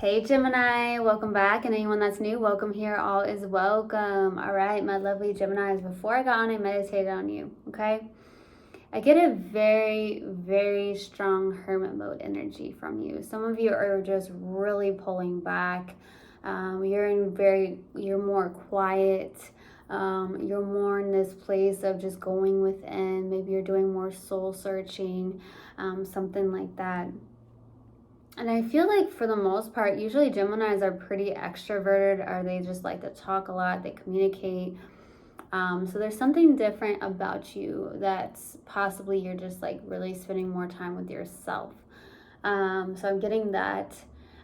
Hey Gemini, welcome back, and anyone that's new, welcome here. All is welcome. All right, my lovely Geminis, before I got on, I meditated on you, okay? I get a very, very strong hermit mode energy from you. Some of you are just really pulling back. You're more quiet. You're more in this place of just going within. Maybe you're doing more soul searching, something like that. And I feel like for the most part, usually Geminis are pretty extroverted, or they just like to talk a lot, they communicate. So there's something different about you that's possibly you're just like really spending more time with yourself. So I'm getting that.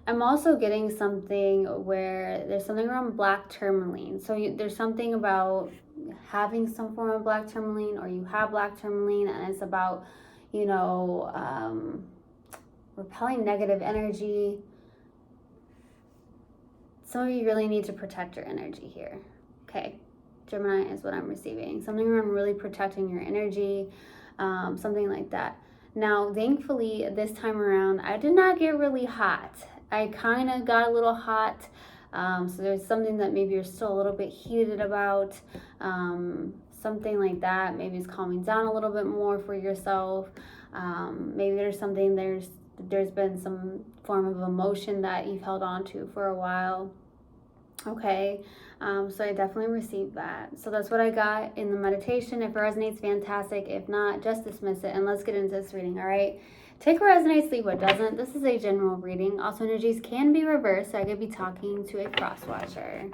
I'm also getting something where there's something around black tourmaline. So there's something about having some form of black tourmaline, or you have black tourmaline, and it's about, you know, repelling negative energy. Some of you really need to protect your energy here. Okay, Gemini is what I'm receiving. Something around really protecting your energy, something like that. Now, thankfully, this time around, I did not get really hot. I kind of got a little hot. So there's something that maybe you're still a little bit heated about. Something like that. Maybe it's calming down a little bit more for yourself. Maybe there's been some form of emotion that you've held on to for a while. Okay, so I definitely received that. So that's what I got in the meditation. If it resonates, fantastic. If not, just dismiss it, and let's get into this reading. All right, take what resonates, leave what doesn't. This is a general reading. Also, energies can be reversed, so I could be talking to a cross watcher.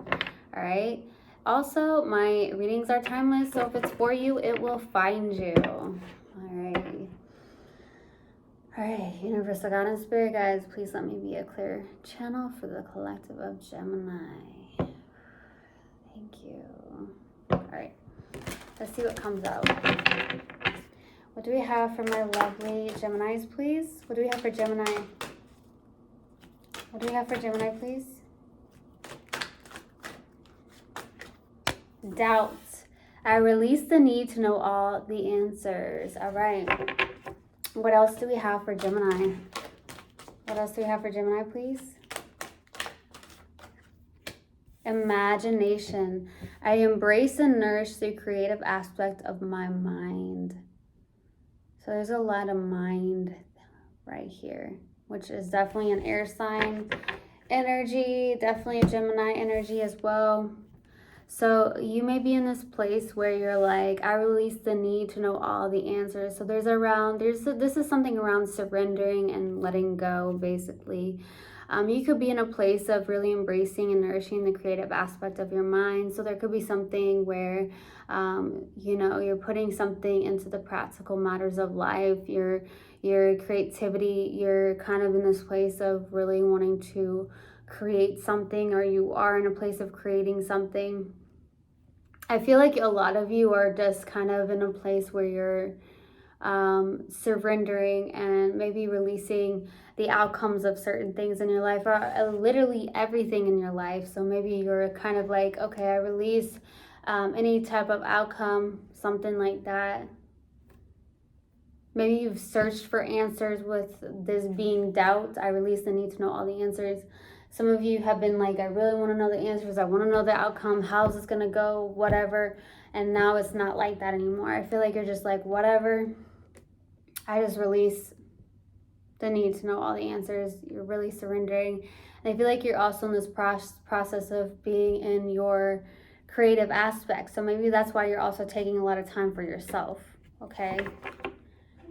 All right, also my readings are timeless, so if it's for you, it will find you. All right. All right, Universal God and Spirit guides, please let me be a clear channel for the collective of Gemini. Thank you. All right, let's see what comes out. What do we have for my lovely Geminis, please? What do we have for Gemini? What do we have for Gemini, please? Doubts. I release the need to know all the answers. All right. What else do we have for Gemini? What else do we have for Gemini, please? Imagination. I embrace and nourish the creative aspect of my mind. So there's a lot of mind right here, which is definitely an air sign energy, definitely a Gemini energy as well. So you may be in this place where you're like, I release the need to know all the answers. So this is something around surrendering and letting go, basically. You could be in a place of really embracing and nourishing the creative aspect of your mind. So there could be something where, you're putting something into the practical matters of life, your creativity. You're kind of in this place of really wanting to create something, or you are in a place of creating something. I feel like a lot of you are just kind of in a place where you're surrendering and maybe releasing the outcomes of certain things in your life, or literally everything in your life. So maybe you're kind of like, okay, I release any type of outcome, something like that. Maybe you've searched for answers with this being doubt. I release the need to know all the answers. Some of you have been like, I really want to know the answers. I want to know the outcome. How's this going to go? Whatever. And now it's not like that anymore. I feel like you're just like, whatever. I just release the need to know all the answers. You're really surrendering. And I feel like you're also in this process of being in your creative aspect. So maybe that's why you're also taking a lot of time for yourself. Okay?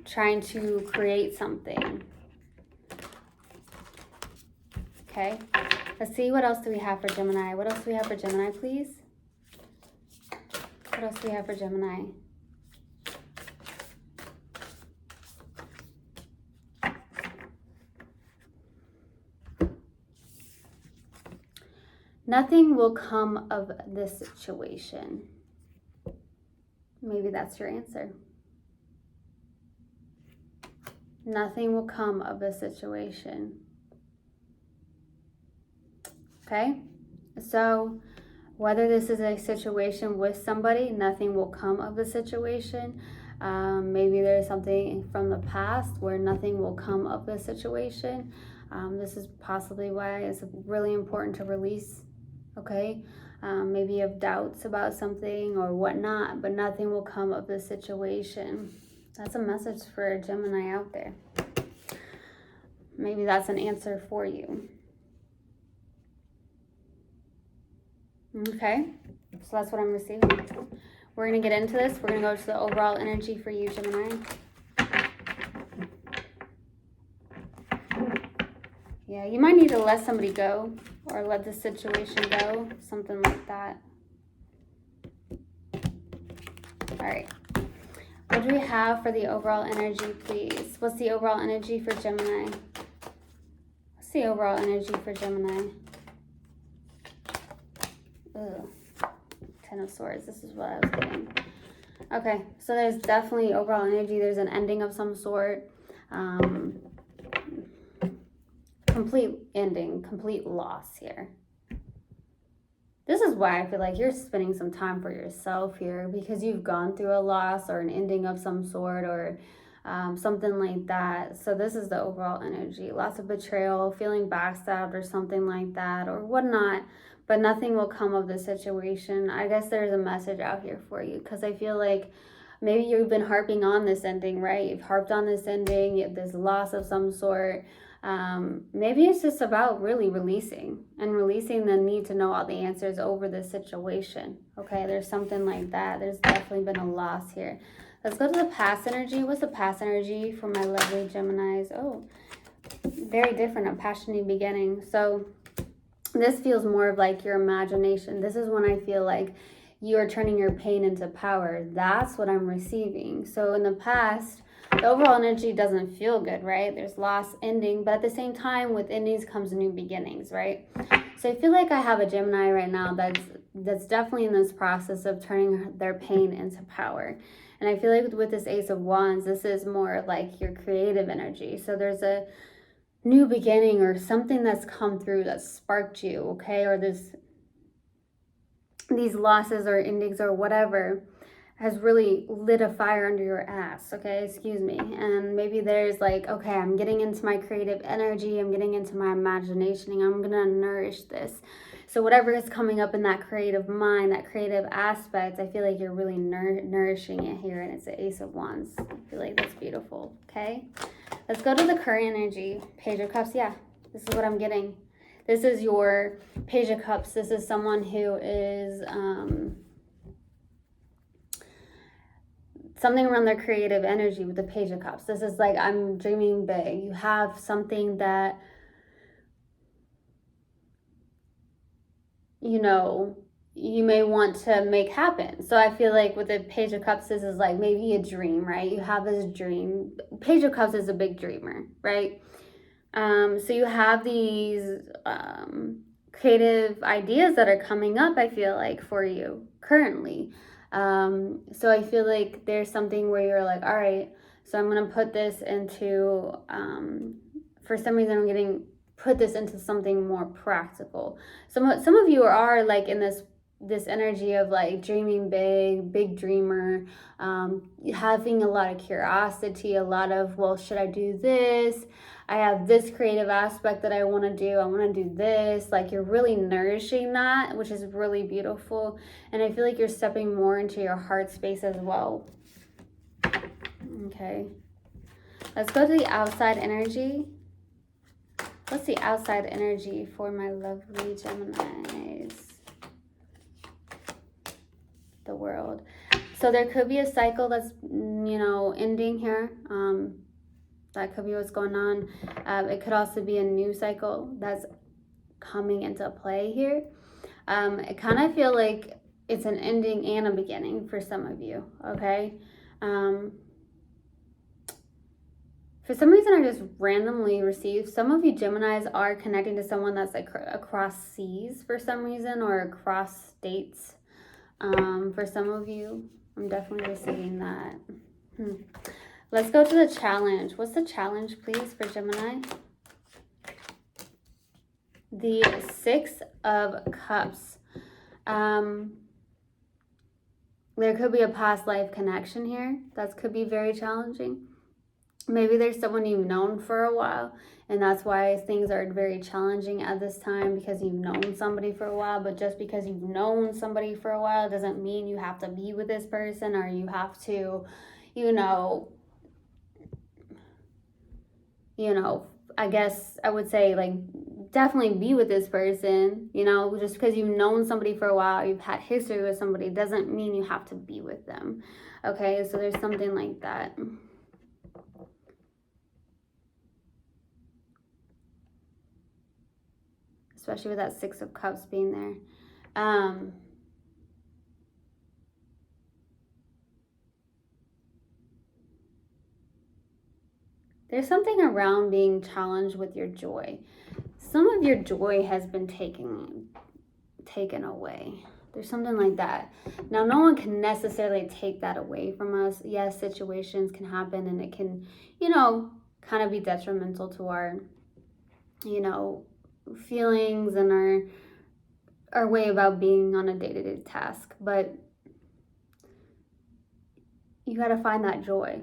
Trying to create something. Okay, let's see, what else do we have for Gemini? What else do we have for Gemini, please? What else do we have for Gemini? Nothing will come of this situation. Maybe that's your answer. Nothing will come of this situation. Okay, so whether this is a situation with somebody, nothing will come of the situation. Maybe there's something from the past where nothing will come of the situation. This is possibly why it's really important to release, okay? Maybe you have doubts about something or whatnot, but nothing will come of the situation. That's a message for a Gemini out there. Maybe that's an answer for you. Okay, so that's what I'm receiving. We're going to get into this. We're going to go to the overall energy for you, Gemini. Yeah, you might need to let somebody go or let the situation go, something like that. All right. What do we have for the overall energy, please? What's the overall energy for Gemini? What's the overall energy for Gemini? Ugh. Ten of Swords. This is what I was getting. Okay, so there's definitely overall energy. There's an ending of some sort. Complete ending, complete loss here. This is why I feel like you're spending some time for yourself here, because you've gone through a loss or an ending of some sort, or something like that. So this is the overall energy. Lots of betrayal, feeling backstabbed or something like that, or whatnot. But nothing will come of the situation. I guess there's a message out here for you, because I feel like maybe you've been harping on this ending, right? You've harped on this ending, this loss of some sort. Maybe it's just about really releasing the need to know all the answers over this situation. Okay, there's something like that. There's definitely been a loss here. Let's go to the past energy. What's the past energy for my lovely Geminis? Oh, very different, a passionate beginning. So this feels more of like your imagination. This is when I feel like you are turning your pain into power. That's what I'm receiving. So in the past, the overall energy doesn't feel good, right? There's loss, ending, but at the same time, with endings comes new beginnings, right? So I feel like I have a Gemini right now that's definitely in this process of turning their pain into power. And I feel like with this Ace of Wands, this is more like your creative energy. So there's a new beginning or something that's come through that sparked you, okay? Or these losses or endings or whatever has really lit a fire under your ass, okay? Excuse me. And maybe there's like, okay, I'm getting into my creative energy, I'm getting into my imagination, and I'm gonna nourish this. So whatever is coming up in that creative mind, that creative aspect, I feel like you're really nourishing it here, and it's the Ace of Wands. I feel like that's beautiful, okay? Let's go to the current energy. Page of Cups, yeah, this is what I'm getting. This is your Page of Cups. This is someone who is, something around their creative energy with the Page of Cups. This is like, I'm dreaming big. You have something that, you know, you may want to make happen. So I feel like with the Page of Cups, this is like maybe a dream, right? You have this dream. Page of Cups is a big dreamer, right? So you have these creative ideas that are coming up, I feel like, for you currently. So I feel like there's something where you're like, all right, so I'm going to put this into, for some reason I'm getting put this into something more practical. Some of you are like in this energy of like dreaming big dreamer, having a lot of curiosity, a lot of, well, should I do this? I have this creative aspect that I want to do. I want to do this. Like, you're really nourishing that, which is really beautiful. And I feel like you're stepping more into your heart space as well. Okay. Let's go to the outside energy. What's the outside energy for my lovely Geminis? The World. So there could be a cycle that's, you know, ending here. That could be what's going on. It could also be a new cycle that's coming into play here. I kind of feel like it's an ending and a beginning for some of you, okay? For some reason, I just randomly received, some of you Geminis are connecting to someone that's like across seas for some reason, or across states. For some of you, I'm definitely receiving that. Let's go to the challenge. What's the challenge, please, for Gemini? The Six of Cups. There could be a past life connection here. That could be very challenging. Maybe there's someone you've known for a while, and that's why things are very challenging at this time, because you've known somebody for a while. But just because you've known somebody for a while doesn't mean you have to be with this person, or you have to, you know, I guess I would say, like, definitely be with this person. Just because you've known somebody for a while, you've had history with somebody, doesn't mean you have to be with them. Okay, so there's something like that. Especially with that Six of Cups being there. There's something around being challenged with your joy. Some of your joy has been taken away. There's something like that. Now, no one can necessarily take that away from us. Yes, situations can happen, and it can, kind of be detrimental to our, feelings and our way about being on a day-to-day task. But you got to find that joy.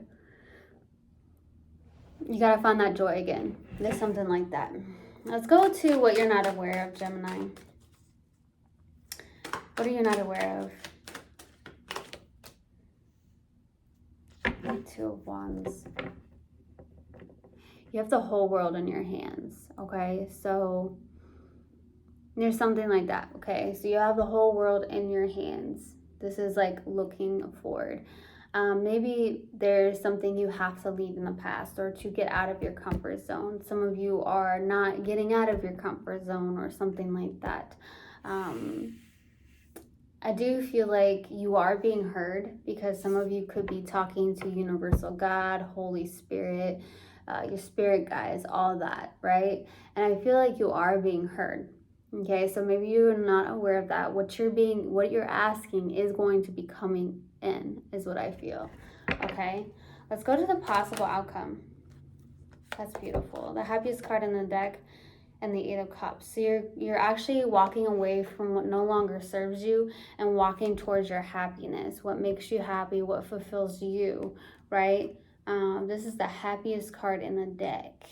You got to find that joy again. There's something like that. Let's go to what you're not aware of, Gemini. What are you not aware of? Two of Wands. You have the whole world in your hands, okay? So there's something like that, okay? So you have the whole world in your hands. This is like looking forward. Maybe there's something you have to leave in the past, or to get out of your comfort zone. Some of you are not getting out of your comfort zone, or something like that. I do feel like you are being heard, because some of you could be talking to Universal God, Holy Spirit, your spirit guides, all that, right? And I feel like you are being heard. Okay, so maybe you're not aware of that. What you're asking is going to be coming in, is what I feel. Okay, let's go to the possible outcome. That's beautiful. The happiest card in the deck, and the Eight of Cups. So you're actually walking away from what no longer serves you, and walking towards your happiness, what makes you happy, what fulfills you, right? This is the happiest card in the deck.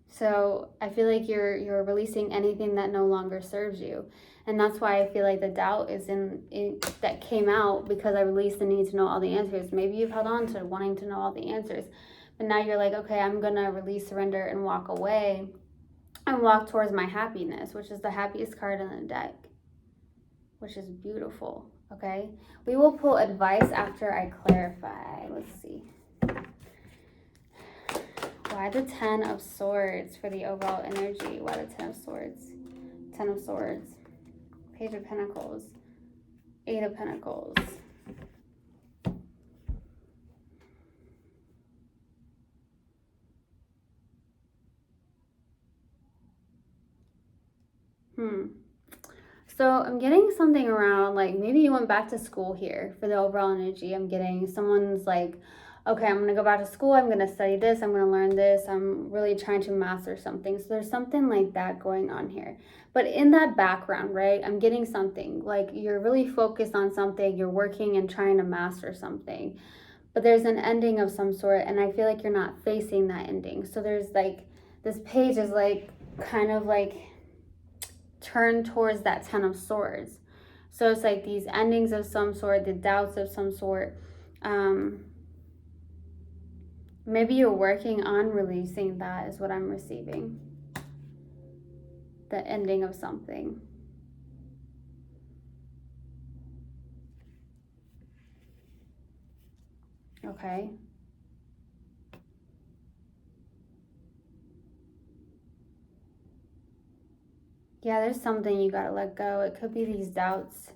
So I feel like you're releasing anything that no longer serves you. And that's why I feel like the doubt is that came out, because I released the need to know all the answers. Maybe you've held on to wanting to know all the answers, but now you're like, okay, I'm going to release, surrender, and walk away, and walk towards my happiness, which is the happiest card in the deck, which is beautiful, okay? We will pull advice after I clarify. Let's see. Why the Ten of Swords for the overall energy? Why the Ten of Swords? Ten of Swords. Page of Pentacles. Eight of Pentacles. So I'm getting something around, like, maybe you went back to school here for the overall energy. I'm getting someone's like, okay, I'm going to go back to school. I'm going to study this. I'm going to learn this. I'm really trying to master something. So there's something like that going on here. But in that background, right, I'm getting something like you're really focused on something. You're working and trying to master something. But there's an ending of some sort, and I feel like you're not facing that ending. So there's like, this page is like kind of like turn towards that Ten of Swords. So it's like these endings of some sort, the doubts of some sort. Maybe you're working on releasing that, is what I'm receiving. The ending of something. Okay. Yeah, there's something you gotta let go. It could be these doubts,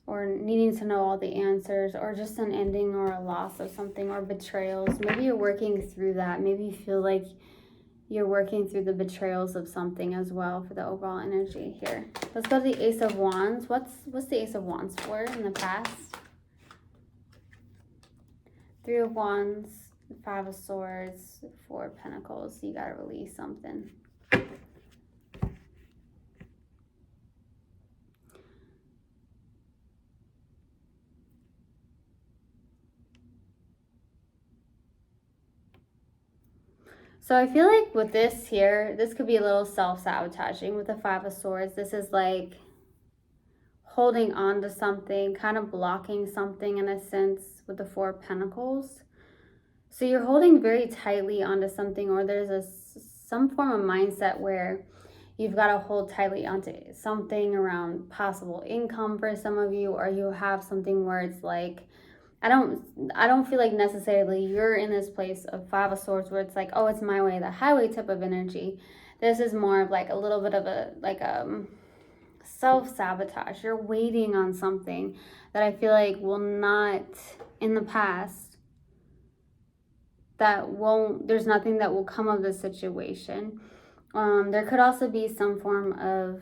or needing to know all the answers, or just an ending or a loss of something, or betrayals. Maybe you're working through that. Maybe you feel like you're working through the betrayals of something as well for the overall energy here. Let's go to the Ace of Wands. What's the Ace of Wands for in the past? Three of Wands, Five of Swords, Four of Pentacles. You gotta release something. So I feel like with this here, this could be a little self-sabotaging with the Five of Swords. This is like holding on to something, kind of blocking something in a sense with the Four of Pentacles. So you're holding very tightly onto something, or there's some form of mindset where you've got to hold tightly onto something around possible income for some of you, or you have something where it's like, I don't feel like necessarily you're in this place of Five of Swords where it's like, oh, it's my way, the highway type of energy. This is more of like a little bit of a self-sabotage. You're waiting on something that I feel like will not, in the past, there's nothing that will come of this situation. There could also be some form of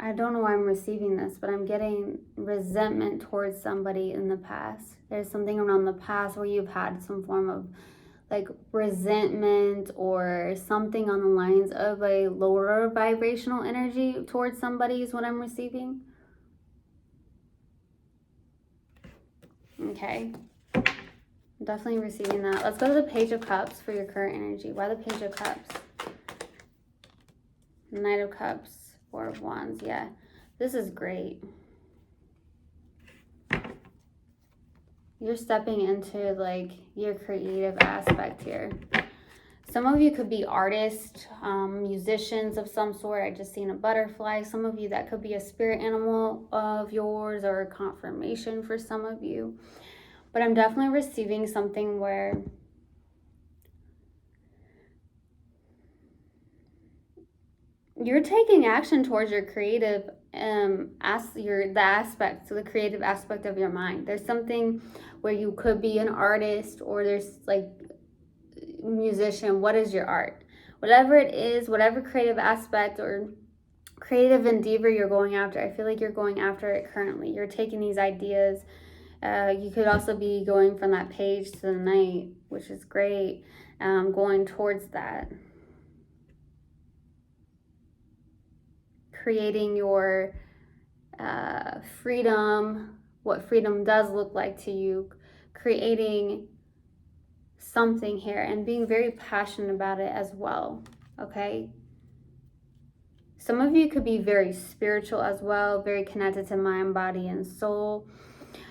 I don't know why I'm receiving this, but I'm getting resentment towards somebody in the past. There's something around the past where you've had some form of like resentment or something on the lines of a lower vibrational energy towards somebody is what I'm receiving. Okay. I'm definitely receiving that. Let's go to the Page of Cups for your current energy. Why the Page of Cups? Knight of Cups. Four of Wands, yeah. This is great. You're stepping into like your creative aspect here. Some of you could be artists, musicians of some sort. I just seen a butterfly. Some of you, that could be a spirit animal of yours or a confirmation for some of you. But I'm definitely receiving something where you're taking action towards your creative the creative aspect of your mind. There's something where you could be an artist, or there's like musician. What is your art? Whatever it is, whatever creative aspect or creative endeavor you're going after, I feel like you're going after it currently. You're taking these ideas. You could also be going from that Page to the Knight, which is great, going towards that. Creating your freedom, what freedom does look like to you, creating something here and being very passionate about it as well, okay? Some of you could be very spiritual as well, very connected to mind, body, and soul.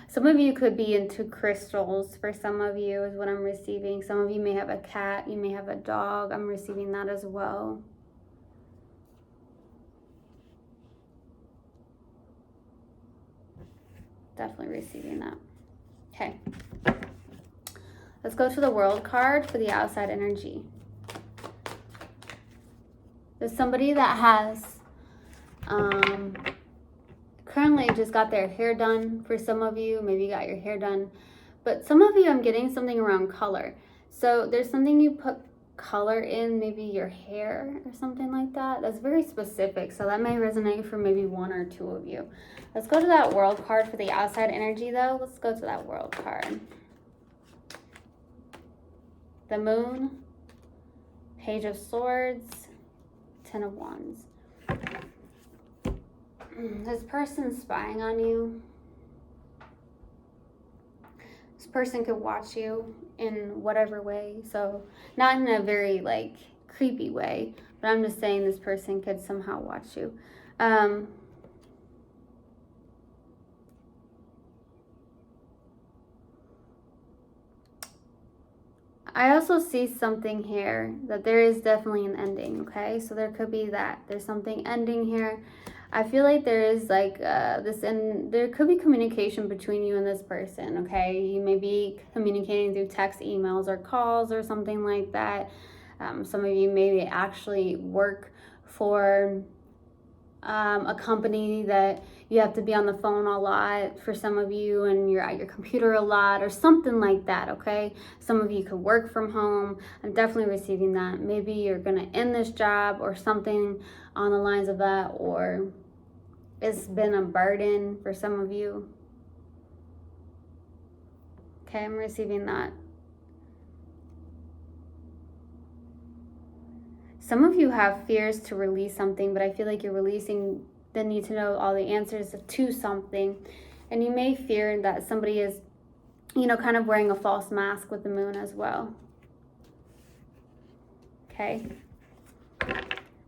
Some of you could be into crystals. For some of you is what I'm receiving. Some of you may have a cat, you may have a dog. I'm receiving that as well. Definitely receiving that. Okay. Let's go to the World card for the outside energy. There's somebody that has currently just got their hair done. For some of you, maybe you got your hair done. But some of you, I'm getting something around color. So there's something you put color in, maybe your hair or something like that. That's very specific. So that may resonate for maybe one or two of you. Let's go to that World card for the outside energy though. Let's go to that World card. The Moon, Page of Swords, Ten of Wands. This person spying on you. This person could watch you in whatever way. So not in a very like creepy way, but I'm just saying this person could somehow watch you. I also see something here that there is definitely an ending, okay? So there could be that. There's something ending here. I feel like there is like there could be communication between you and this person, okay? You may be communicating through text, emails, or calls or something like that. Some of you maybe actually work for a company that you have to be on the phone a lot for some of you, and you're at your computer a lot or something like that, okay? Some of you could work from home. I'm definitely receiving that. Maybe you're gonna end this job or something on the lines of that, or it's been a burden for some of you. Okay, I'm receiving that. Some of you have fears to release something, but I feel like you're releasing the need to know all the answers to something. And you may fear that somebody is you know, kind of wearing a false mask with the moon as well. Okay.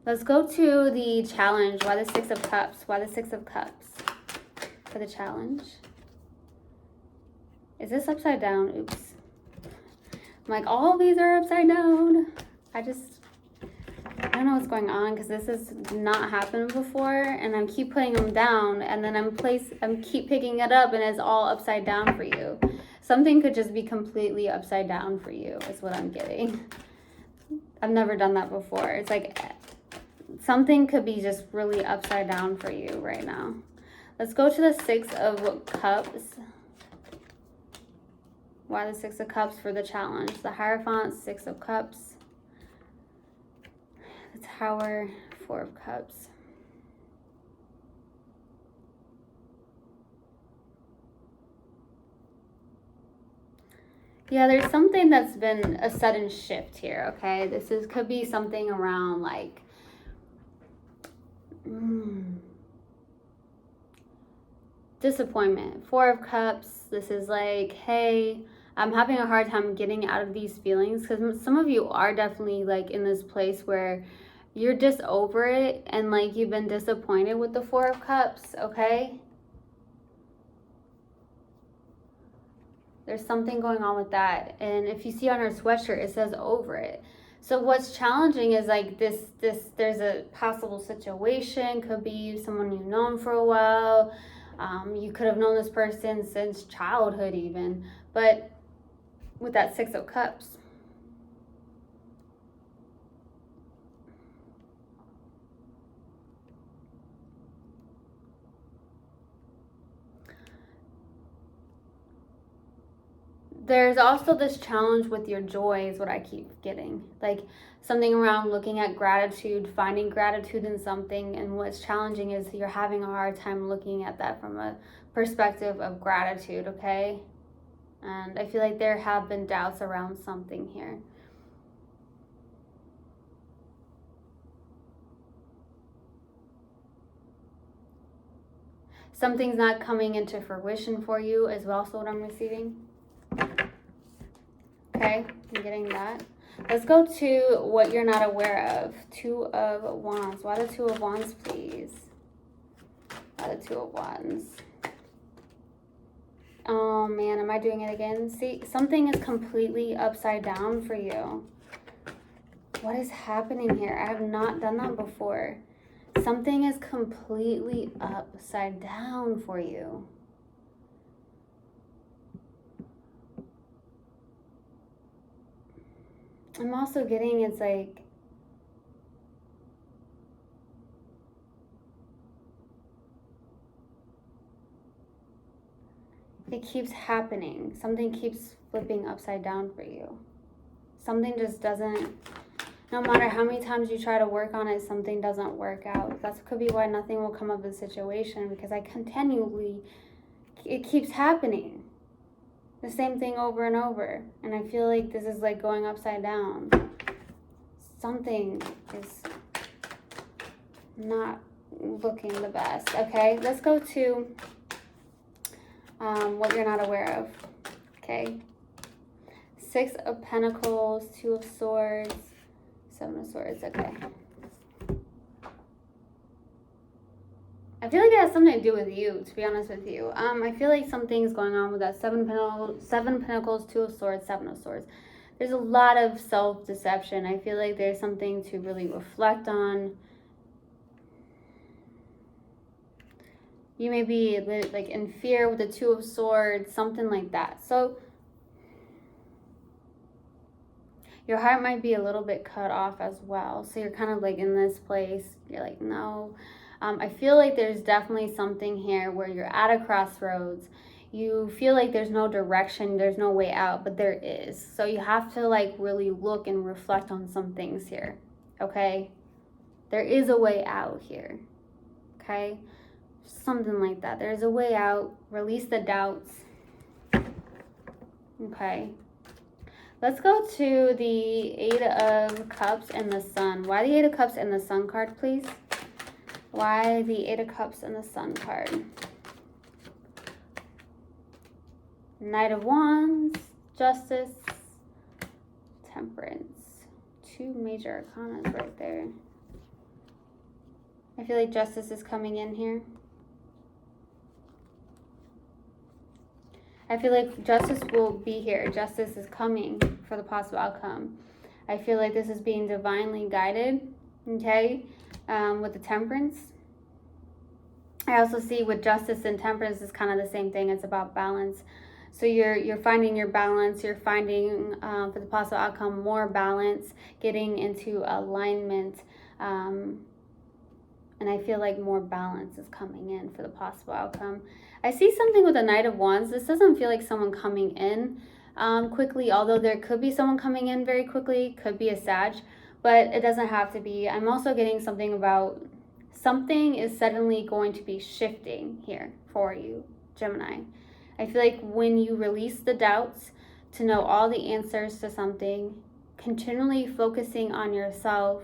Let's go to the challenge. Why the Six of Cups? Why the Six of Cups for the challenge? Is this upside down? Oops. I'm like, all these are upside down. I don't know what's going on because this has not happened before, and I keep putting them down, and then I'm keep picking it up, and it's all upside down for you. Something could just be completely upside down for you, is what I'm getting. I've never done that before. It's like something could be just really upside down for you right now. Let's go to the Six of Cups. Why the Six of Cups for the challenge? The Hierophant, Six of Cups. The Tower, Four of Cups. Yeah, there's something that's been a sudden shift here, okay? Could be something around like disappointment. Four of Cups. This is like, hey, I'm having a hard time getting out of these feelings, because some of you are definitely like in this place where you're just over it, and like you've been disappointed with the Four of Cups, okay? There's something going on with that. And if you see on her sweatshirt, it says over it. So what's challenging is like there's a possible situation, could be someone you've known for a while. You could have known this person since childhood even. But with that Six of Cups, there's also this challenge with your joy is what I keep getting. Like something around looking at gratitude, finding gratitude in something. And what's challenging is you're having a hard time looking at that from a perspective of gratitude, okay? And I feel like there have been doubts around something here. Something's not coming into fruition for you is also what I'm receiving. Okay, I'm getting that. Let's go to what you're not aware of. Two of Wands. Why the Two of Wands, please? Why the Two of Wands? Oh man, am I doing it again? See, something is completely upside down for you. What is happening here? I have not done that before. Something is completely upside down for you. I'm also getting it's like it keeps happening. Something keeps flipping upside down for you. Something just doesn't, no matter how many times you try to work on it, something doesn't work out. That could be why nothing will come of the situation, because it keeps happening. The same thing over and over. And I feel like this is like going upside down. Something is not looking the best. Okay, let's go to what you're not aware of. Okay. Six of Pentacles, Two of Swords, Seven of Swords. Okay. I feel like it has something to do with you, to be honest with you. I feel like something's going on with that Seven Pentacles, Two of Swords, Seven of Swords. There's a lot of self-deception. I feel like there's something to really reflect on. You may be like in fear with the Two of Swords, something like that. So your heart might be a little bit cut off as well. So you're kind of like in this place. You're like, no. I feel like there's definitely something here where you're at a crossroads. You feel like there's no direction, there's no way out, but there is. So you have to like really look and reflect on some things here, okay? There is a way out here, okay? Something like that. There's a way out. Release the doubts, okay? Let's go to the Eight of Cups and the Sun. Why the Eight of Cups and the Sun card, please? Why the Eight of Cups and the Sun card? Knight of Wands, Justice, Temperance. Two major arcanas right there. I feel like Justice is coming in here. I feel like Justice will be here. Justice is coming for the possible outcome. I feel like this is being divinely guided, okay, with the Temperance. I also see with Justice and Temperance is kind of the same thing. It's about balance. So you're finding your balance. You're finding, for the possible outcome, more balance, getting into alignment. And I feel like more balance is coming in for the possible outcome. I see something with the Knight of Wands. This doesn't feel like someone coming in quickly, although there could be someone coming in very quickly. Could be a Sag, but it doesn't have to be. I'm also getting something about something is suddenly going to be shifting here for you, Gemini. I feel like when you release the doubts to know all the answers to something, continually focusing on yourself,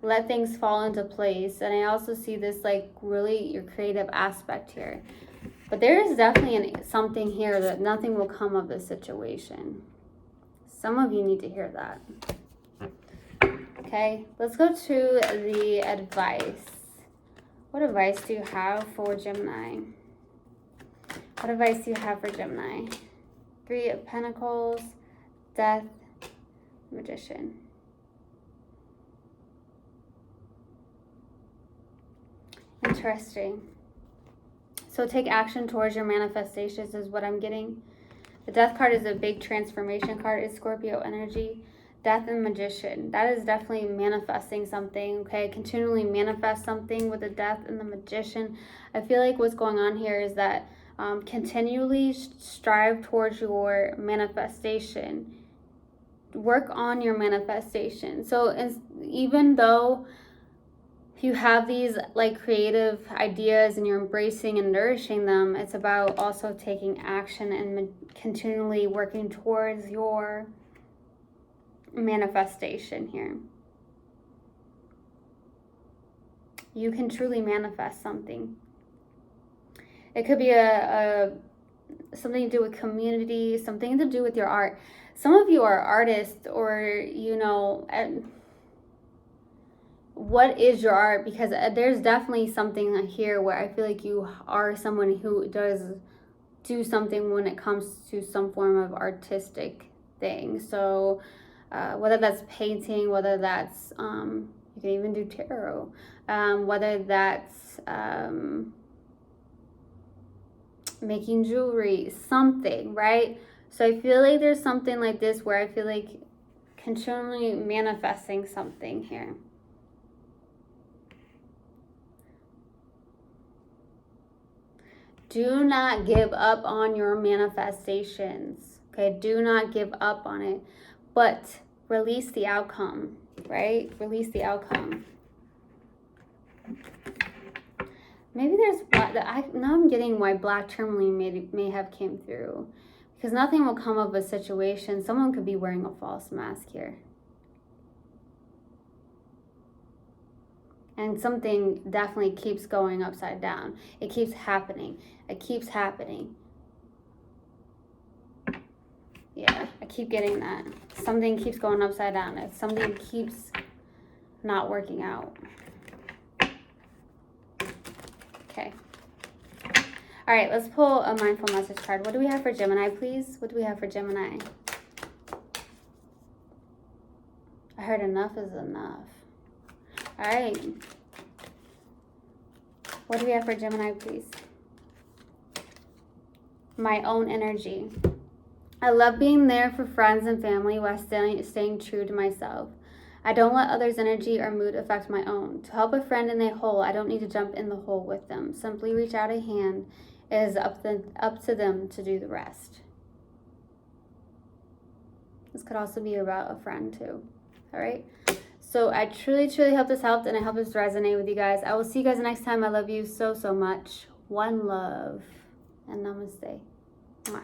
let things fall into place. And I also see this like really your creative aspect here. But there is definitely something here that nothing will come of this situation. Some of you need to hear that. Okay, let's go to the advice. What advice do you have for Gemini? What advice do you have for Gemini? Three of Pentacles, Death, Magician. Interesting. So take action towards your manifestations is what I'm getting. The Death card is a big transformation card. It's Scorpio energy. Death and Magician. That is definitely manifesting something, okay? Continually manifest something with the Death and the Magician. I feel like what's going on here is that continually strive towards your manifestation. Work on your manifestation. So even though you have these like creative ideas and you're embracing and nourishing them, it's about also taking action and continually working towards your manifestation here. You can truly manifest something. It could be a something to do with community, something to do with your art. Some of you are artists, or you know, what is your art? Because there's definitely something here where I feel like you are someone who does do something when it comes to some form of artistic thing. So whether that's painting, whether that's you can even do tarot, whether that's making jewelry, something, right? So I feel like there's something like this where I feel like continually manifesting something here. Do not give up on your manifestations, okay? Do not give up on it, but release the outcome, right? Release the outcome. Maybe there's black. Now I'm getting why black tourmaline may have came through, because nothing will come of a situation. Someone could be wearing a false mask here. And something definitely keeps going upside down. It keeps happening. It keeps happening. Yeah, I keep getting that. Something keeps going upside down. Something keeps not working out. Okay. All right, let's pull a mindful message card. What do we have for Gemini, please? What do we have for Gemini? I heard enough is enough. All right. What do we have for Gemini, please? My own energy. I love being there for friends and family while staying true to myself. I don't let others' energy or mood affect my own. To help a friend in a hole, I don't need to jump in the hole with them. Simply reach out a hand. It is up to them to do the rest. This could also be about a friend too. All right. So I truly, truly hope this helped, and I hope this resonate with you guys. I will see you guys next time. I love you so, so much. One love and namaste. Mwah.